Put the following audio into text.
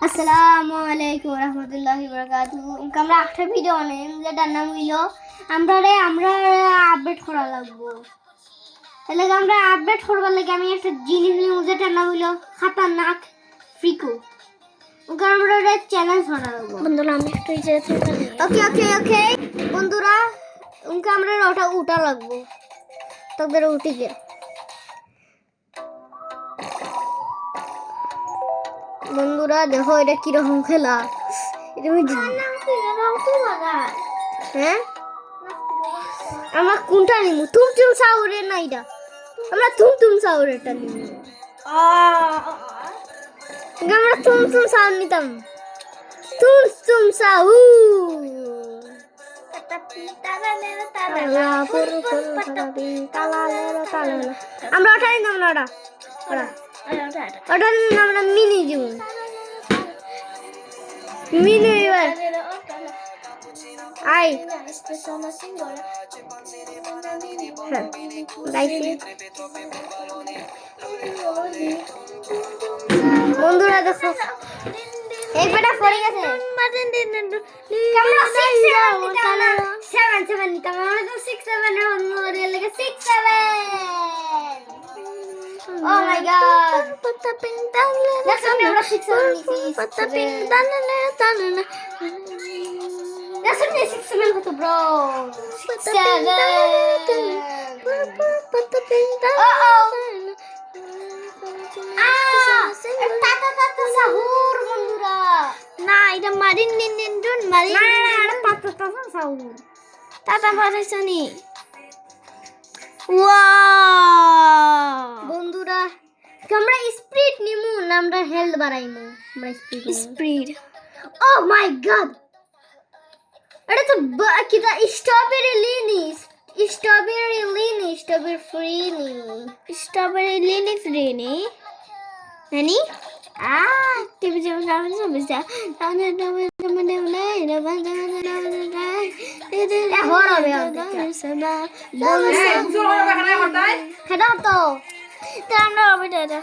আসসালামু আলাইকুম রহমতুল্লাহি বারাকাতুহু আমরা একটা ভিডিও বানাই যেটার নাম হইল আমরা আপডেট করা লাগবো। তাহলে আমরা আপডেট করবার লাগে আমি একটা জিনিস নিব যেটার নাম হইল খাতারনাক ফ্রিকো। আমরা একটা চ্যালেঞ্জ করা লাগবো বন্ধুরা। আমি একটু ওকে বন্ধুরা আমরা ওটা উঠা লাগবো। তোদের উঠে গে বন্ধুরা, দেখো এটা কিরকম খেলা। হ্যাঁ আমরা কোনটা নিব? তুম সাউরের না এটা, আমরা তুম সাউরেরটা নিব। আমরা তুম সাউর নিতাম। তুম সাউ আমরা ওটা নিতাম না। ওটা আমরা মিনি জীবন মিনি এবার আই বন্ধুরা দেখো এই পেটা পড়ে গেছে। সেভেন নিতাম আমরা তো 6-7 এর মধ্যে লেগে 6-7। Oh my god. Let's remember 6-7 নিছি। Let's remember 6-7 কত bro? 6-7. Tata sahur bondura. না এটা মারিন নিন মারিন Tata sahur. তাতা পারেছনি ওয়াও বন্ধুরা আমরা স্পিড নিমু না আমরা হেলথ বাড়াইমু? আমরা স্পিড ও মাই গড, এটা তো কিটা স্ট্রবেরি ফ্রি নি স্ট্রবেরি লিলি ফ্রি নি নানি টিভি যেমন সমস্যা খেদাও তো আমরা হবে দাদা